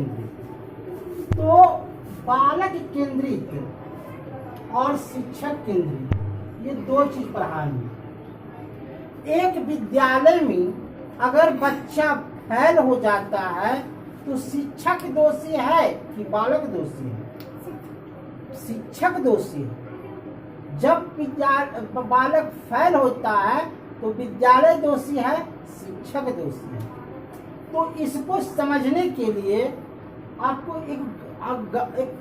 केंद्रित। तो बालक केंद्रित और शिक्षक केंद्रित ये दो चीज पढ़ानी है। एक विद्यालय में अगर बच्चा फेल हो जाता है तो शिक्षक दोषी है कि बालक दोषी है? शिक्षक दोषी है। जब बालक फेल होता है तो विद्यालय दोषी है, शिक्षक दोषी है। तो इसको समझने के लिए आपको एक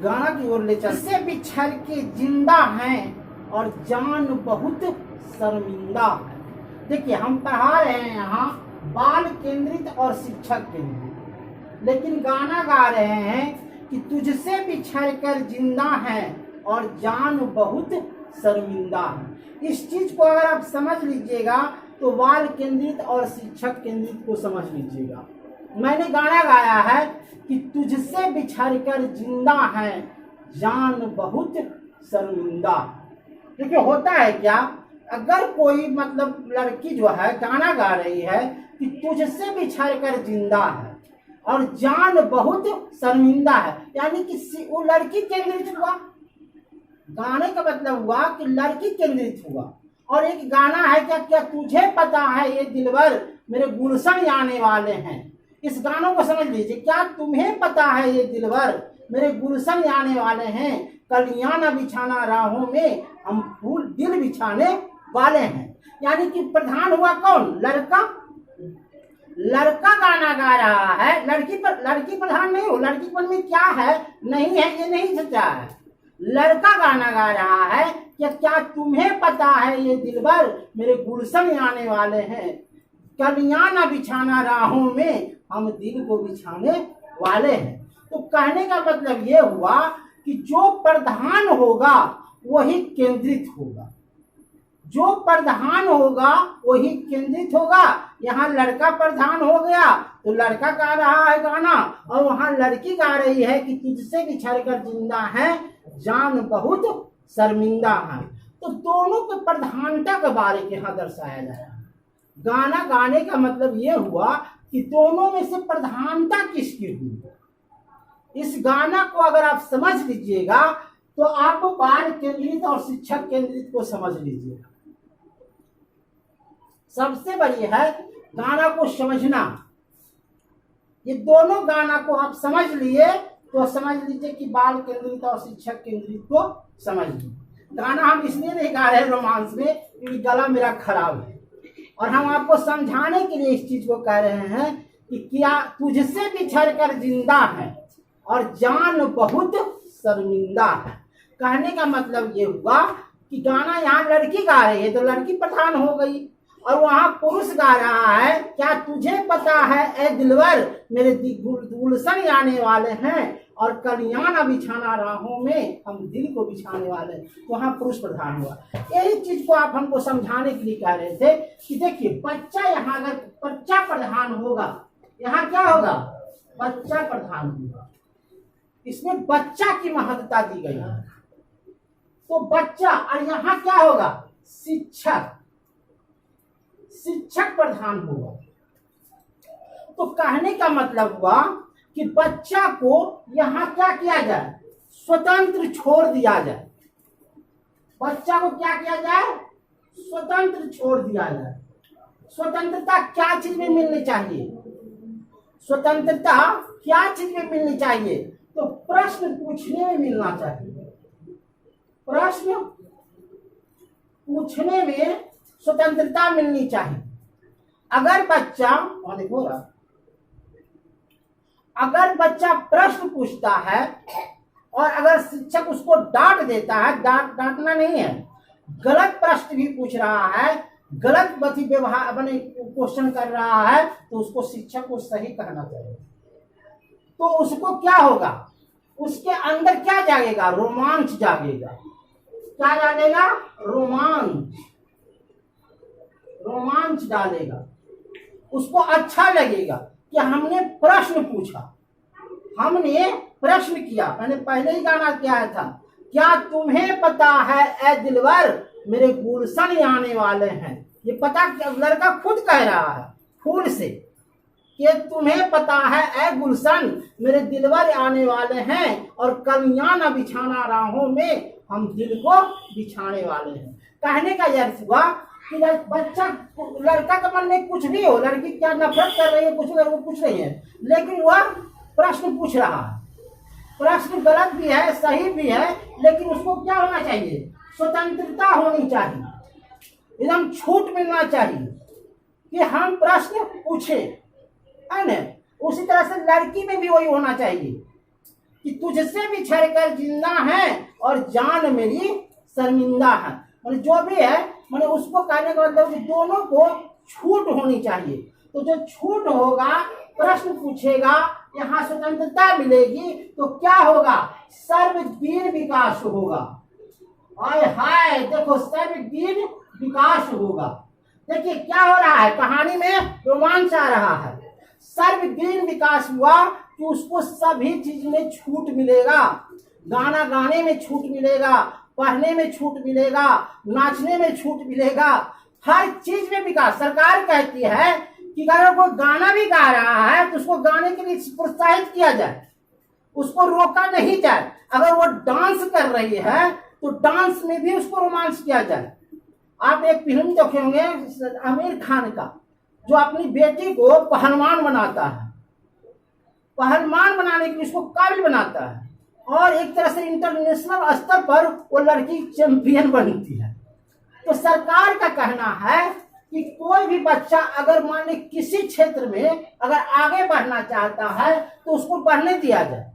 गाना की ओर ले चलते। इससे बिछड़ के जिंदा हैं और जान बहुत शर्मिंदा है। देखिए हम पढ़ा रहे हैं यहाँ बाल केंद्रित और शिक्षक केंद्रित, लेकिन गाना गा रहे हैं कि तुझसे बिछड़ कर जिंदा है और जान बहुत शर्मिंदा है। इस चीज को अगर आप समझ लीजिएगा तो बाल केंद्रित और शिक्षक केंद्रित को समझ लीजिएगा। मैंने गाना गाया है कि तुझसे बिछड़ कर जिंदा है, जान बहुत शर्मिंदा। देखिए होता है क्या, अगर कोई मतलब लड़की जो है गाना गा रही है कि तुझसे बिछड़ कर जिंदा है और जान बहुत शर्मिंदा है, यानी कि वो लड़की केंद्रित हुआ। गाने का मतलब हुआ कि लड़की केंद्रित हुआ। और एक गाना है क्या, क्या तुझे पता है ये दिलबर मेरे गुलशन आने वाले हैं। इस गानों को समझ लीजिए, क्या तुम्हें पता है ये दिलबर मेरे गुलशन आने वाले हैं, कलियां न बिछाना राहों में हम फूल दिल बिछाने वाले हैं। यानी कि प्रधान हुआ कौन, लड़का। लड़का गाना गा रहा है, लड़की प्रधान नहीं हो। लड़कीपन में क्या है नहीं है ये नहीं सोचा है। लड़का गाना गा रहा है कि क्या तुम्हें पता है ये दिलबर मेरे गुलशन आने वाले हैं, कलियां न बिछाना राहों में हम दिल को बिछाने वाले हैं। तो कहने का मतलब ये हुआ कि जो प्रधान होगा वही केंद्रित होगा, जो प्रधान होगा वही केंद्रित होगा। यहाँ लड़का प्रधान हो गया तो लड़का गा रहा है गाना, और वहाँ लड़की गा रही है कि तुझसे बिछड़ कर जिंदा है, जान बहुत शर्मिंदा है। तो दोनों के प्रधानता के बारे में यहाँ दर्शाया गया। गाना गाने का मतलब ये हुआ कि दोनों में से प्रधानता किसकी हुई। इस गाना को अगर आप समझ लीजिएगा तो आप बाल केंद्रित और शिक्षक केंद्रित को समझ लीजिएगा। सबसे बड़ी है गाना को समझना। ये दोनों गाना को आप समझ लिए तो समझ लीजिए कि बाल केंद्रित और शिक्षक केंद्रित को समझ लीजिए। गाना हम इसलिए नहीं गा रहे रोमांस में क्योंकि गला मेरा खराब है, और हम आपको समझाने के लिए इस चीज को कह रहे हैं कि क्या तुझसे बिछड़ कर जिंदा है और जान बहुत शर्मिंदा है। कहने का मतलब ये हुआ कि गाना यहाँ लड़की गा रही है तो लड़की प्रधान हो गई, और वहाँ पुरुष गा रहा है क्या तुझे पता है ए दिलवर मेरे गुलशन आने वाले हैं और कलियां न बिछाना राहों में हम दिल को बिछाने वाले हैं। तो वहाँ पुरुष प्रधान हुआ। यही चीज को आप हमको समझाने के लिए कह रहे थे कि देखिए बच्चा यहाँ अगर बच्चा प्रधान होगा, यहाँ क्या होगा, बच्चा प्रधान होगा। इसमें बच्चा की महत्ता दी गई है। तो बच्चा, और यहाँ क्या होगा, शिक्षक, शिक्षक प्रधान होगा। तो कहने का मतलब हुआ कि बच्चा को यहाँ क्या किया जाए, स्वतंत्र छोड़ दिया जाए। बच्चा को क्या किया जाए, स्वतंत्र छोड़ दिया जाए। स्वतंत्रता क्या चीज में मिलनी चाहिए, स्वतंत्रता क्या चीज में मिलनी चाहिए, तो प्रश्न पूछने में मिलना चाहिए। प्रश्न पूछने में स्वतंत्रता मिलनी चाहिए। अगर बच्चा देखो, अगर बच्चा प्रश्न पूछता है और अगर शिक्षक उसको डांट देता है, डांटना नहीं है, गलत प्रश्न भी पूछ रहा है, गलत गति व्यवहार बने क्वेश्चन कर रहा है, तो उसको शिक्षक को सही कहना चाहिए। तो उसको क्या होगा, उसके अंदर क्या जागेगा, रोमांच जागेगा। क्या डालेगा, रोमांच, रोमांच डालेगा। उसको अच्छा लगेगा कि हमने प्रश्न पूछा, हमने प्रश्न किया। मैंने पहले ही गाना किया था, क्या तुम्हें पता है ए दिलवर मेरे गुलशन आने वाले हैं। ये पता लड़का खुद कह रहा है फूल से, कि तुम्हें पता है ऐ गुलशन मेरे दिलवर आने वाले हैं और कलियां न बिछाना राहों में हम दिल को बिछाने वाले हैं। कहने का यह अर्थ हुआ कि बच्चा लड़का के मन में कुछ भी हो, लड़की क्या नफरत कर रही है कुछ वो पूछ रही है, लेकिन वह प्रश्न पूछ रहा है। प्रश्न गलत भी है सही भी है, लेकिन उसको क्या होना चाहिए, स्वतंत्रता होनी चाहिए, एकदम छूट मिलना चाहिए कि हम प्रश्न पूछे, है ना। उसी तरह से लड़की में भी वही होना चाहिए कि तुझसे बिछड़ कर जिंदा है और जान मेरी शर्मिंदा है। मतलब जो भी है, मैंने उसको कहने का मतलब कि दोनों को छूट होनी चाहिए। तो जो छूट होगा, प्रश्न पूछेगा, यहाँ स्वतंत्रता मिलेगी, तो क्या होगा, सर्वगीण विकास होगा। आय हाय देखो, सर्वगीण विकास होगा। देखिए क्या हो रहा है, कहानी में रोमांच आ रहा है। सर्वगीण विकास हुआ कि उसको सभी चीज में छूट मिलेगा, गाना गाने में छूट मिलेगा, पढ़ने में छूट मिलेगा, नाचने में छूट मिलेगा, हर चीज में विकास। सरकार कहती है कि अगर वो गाना भी गा रहा है तो उसको गाने के लिए प्रोत्साहित किया जाए, उसको रोका नहीं जाए। अगर वो डांस कर रही है तो डांस में भी उसको रोमांस किया जाए। आप एक फिल्म देखे होंगे आमिर खान का, जो अपनी बेटी को पहलवान बनाता है, पहलवान बनाने के लिए उसको काबिल बनाता है, और एक तरह से इंटरनेशनल स्तर पर वो लड़की चैंपियन बनती है। तो सरकार का कहना है कि कोई भी बच्चा अगर मान ली किसी क्षेत्र में अगर आगे बढ़ना चाहता है तो उसको बढ़ने दिया जाए,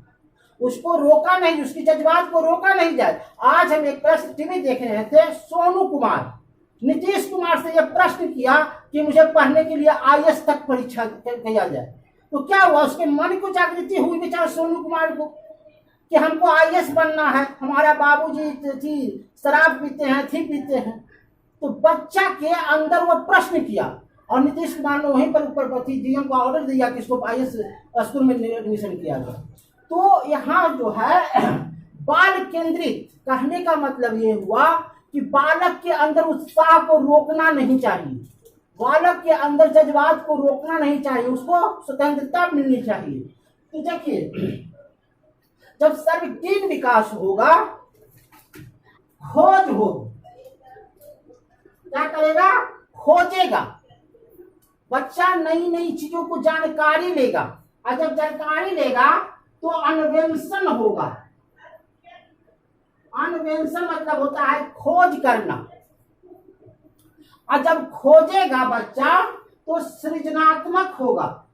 उसको रोका नहीं, उसकी जज्बात को रोका नहीं जाए। आज हम एक प्रश्न टीवी देख रहे थे, सोनू कुमार नीतीश कुमार से यह प्रश्न किया कि मुझे पढ़ने के लिए IAS तक परीक्षा किया जाए, तो क्या हुआ, उसके मन को जागृति हुई बेचारा सोनू कुमार को कि हमको IAS बनना है, हमारा बाबूजी थी शराब पीते हैं, थी पीते हैं। तो बच्चा के अंदर वो प्रश्न किया और नीतीश कुमार ने वहीं पर ऊपर DM को ऑर्डर दिया कि इसको IAS स्कूल में एडमिशन किया गया। तो यहाँ जो है बाल केंद्रित कहने का मतलब ये हुआ कि बालक के अंदर उत्साह को रोकना नहीं चाहिए, बालक के अंदर जज्बात को रोकना नहीं चाहिए, उसको स्वतंत्रता मिलनी चाहिए। तो देखिए, जब सर्वगीण विकास होगा, खोज होगी, क्या करेगा, खोजेगा, बच्चा नई नई चीजों को जानकारी लेगा, और जब जानकारी लेगा तो अन्वेषण होगा। अन्वेषण मतलब होता है खोज करना, और जब खोजेगा बच्चा तो सृजनात्मक होगा,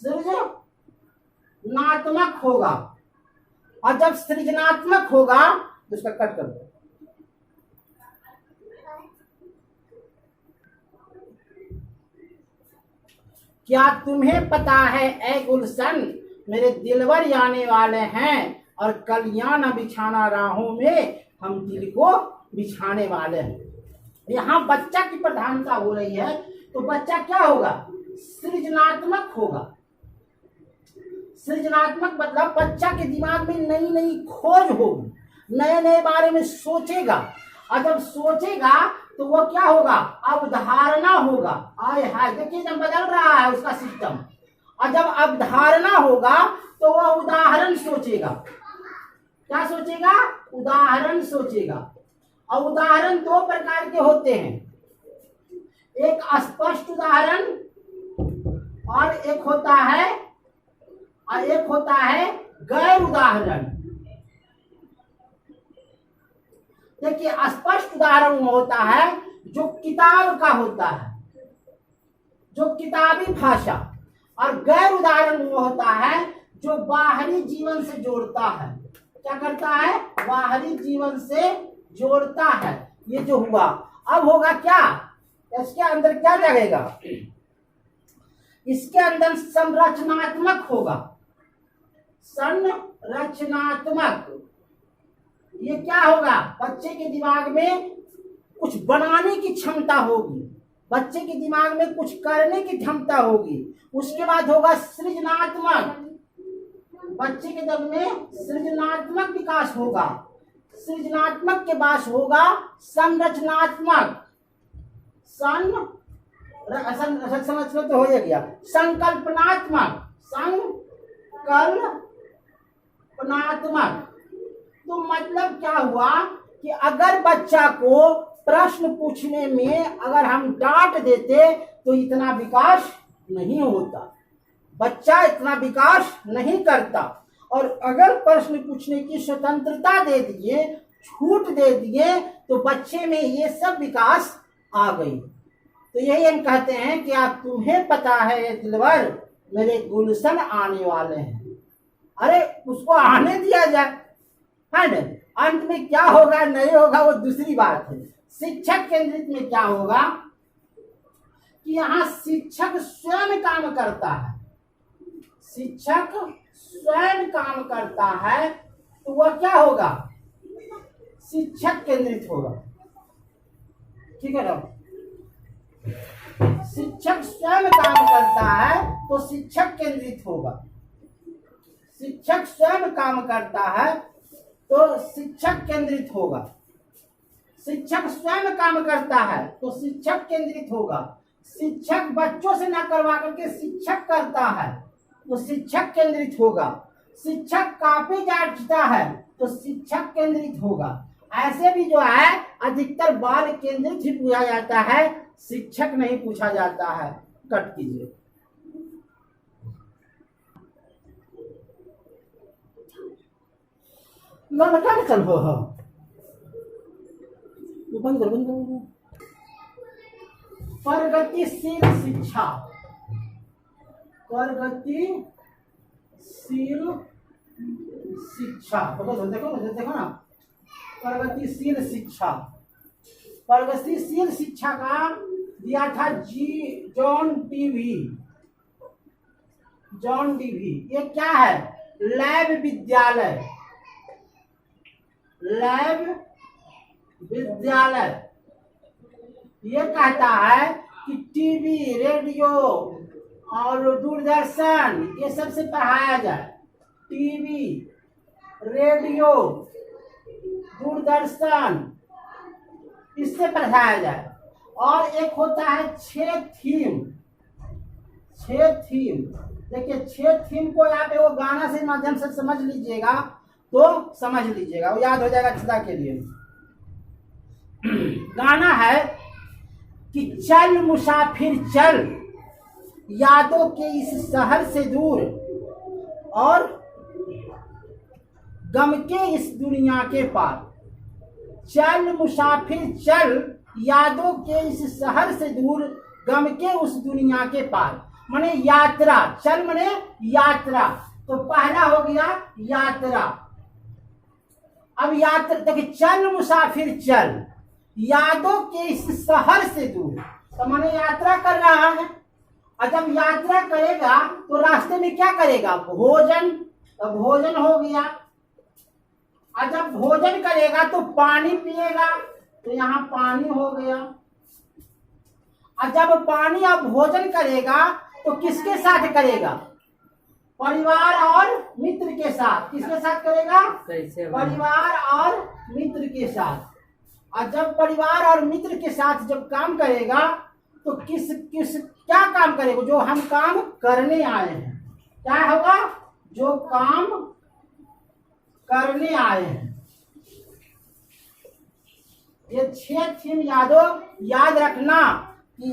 सृजनात्मक होगा, और जब सृजनात्मक होगा तो उसका कट कर दो। क्या तुम्हें पता है ऐ गुलशन मेरे दिलवर आने वाले हैं और कलियां न बिछाना राहों में हम दिल को बिछाने वाले हैं। यहाँ बच्चा की प्रधानता हो रही है, तो बच्चा क्या होगा, सृजनात्मक होगा। सृजनात्मक मतलब बच्चा के दिमाग में नई नई खोज होगी, नए नए बारे में सोचेगा, और जब सोचेगा तो वो क्या होगा, अवधारणा होगा। आए हाय देखिए, जब बदल रहा है उसका सिस्टम, और जब अवधारणा होगा तो वह उदाहरण सोचेगा। क्या सोचेगा, उदाहरण सोचेगा। और उदाहरण दो प्रकार के होते हैं, एक स्पष्ट उदाहरण और एक होता है गैर उदाहरण। देखिए, स्पष्ट उदाहरण वो होता है जो किताब का होता है, जो किताबी भाषा, और गैर उदाहरण वो होता है जो बाहरी जीवन से जोड़ता है। क्या करता है, बाहरी जीवन से जोड़ता है। ये जो हुआ, अब होगा क्या, इसके अंदर क्या लगेगा, इसके अंदर संरचनात्मक होगा, संरचनात्मक। ये क्या होगा, बच्चे के दिमाग में कुछ बनाने की क्षमता होगी, बच्चे के दिमाग में कुछ करने की क्षमता होगी। उसके बाद होगा सृजनात्मक, बच्चे के दिमाग में सृजनात्मक विकास होगा। सृजनात्मक के बाद होगा संरचनात्मक, संरचनात्मक, असल असल समझ लो तो हो गया। संकल्पनात्मक, संकल्पनात्मक तो मतलब क्या हुआ कि अगर बच्चा को प्रश्न पूछने में अगर हम डांट देते तो इतना विकास नहीं होता, बच्चा इतना विकास नहीं करता। और अगर प्रश्न पूछने की स्वतंत्रता दे दिए, छूट दे दिए, तो बच्चे में ये सब विकास आ गई। तो यही हम कहते हैं कि आप तुम्हें पता है ये दिलवर मेरे गुलशन आने वाले हैं, अरे उसको आने दिया जाए, है ना। अंत में क्या होगा नहीं होगा वो दूसरी बात है। शिक्षक केंद्रित में क्या होगा कि यहाँ शिक्षक स्वयं काम करता है, शिक्षक स्वयं काम करता है, तो वह क्या होगा, शिक्षक केंद्रित होगा। ठीक है ना, शिक्षक स्वयं काम करता है तो शिक्षक केंद्रित होगा, शिक्षक स्वयं काम करता है तो शिक्षक केंद्रित होगा, शिक्षक स्वयं काम करता है तो शिक्षक केंद्रित होगा। शिक्षक बच्चों से ना करवा करके शिक्षक करता है तो शिक्षक केंद्रित होगा। शिक्षक कॉपी जांचता है तो शिक्षक केंद्रित होगा। ऐसे भी जो है अधिकतर बाल केंद्रित ही पूछा जाता है, शिक्षक नहीं पूछा जाता है। कट कीजिए। लगातार चल हो बंद करो। प्रगतिशील शिक्षा, प्रगतिशील शिक्षा, देखो ना, प्रगतिशील शिक्षा, प्रगतिशील शिक्षा का दिया था जॉन डीवी। ये क्या है, लैब विद्यालय, लैब विद्यालय। ये कहता है कि टीवी, रेडियो और दूरदर्शन ये सबसे पढ़ाया जाए, टीवी, रेडियो, दूरदर्शन इससे पढ़ाया जाए। और एक होता है 6 थीम, 6 थीम। देखिए 6 थीम को यहाँ पे वो गाना से माध्यम से समझ लीजिएगा तो समझ लीजिएगा, वो याद हो जाएगा सदा के लिए। गाना है कि चल मुसाफिर चल यादों के इस शहर से दूर और गम के इस दुनिया के पार। चल मुसाफिर चल यादों के इस शहर से दूर, गम के उस दुनिया के पार। माने यात्रा, चल माने यात्रा, तो पहला हो गया यात्रा। अब यात्रा देखिए, चल मुसाफिर चल यादों के इस शहर से दूर, तो माने यात्रा कर रहा है। और जब यात्रा करेगा तो रास्ते में क्या करेगा, भोजन, तो भोजन हो गया। और जब भोजन करेगा तो पानी पिएगा, तो यहाँ पानी हो गया। और जब पानी और भोजन करेगा तो किसके साथ करेगा, परिवार और मित्र के साथ। किसके साथ करेगा, परिवार और मित्र के साथ। और जब परिवार और मित्र के साथ जब काम करेगा तो किस क्या काम करेगा, जो हम काम करने आए हैं, क्या होगा, जो काम करने आए हैं। ये 6 थीम यादों याद रखना कि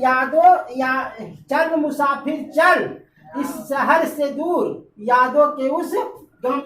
चल मुसाफिर चल इस शहर से दूर, यादों के उस गम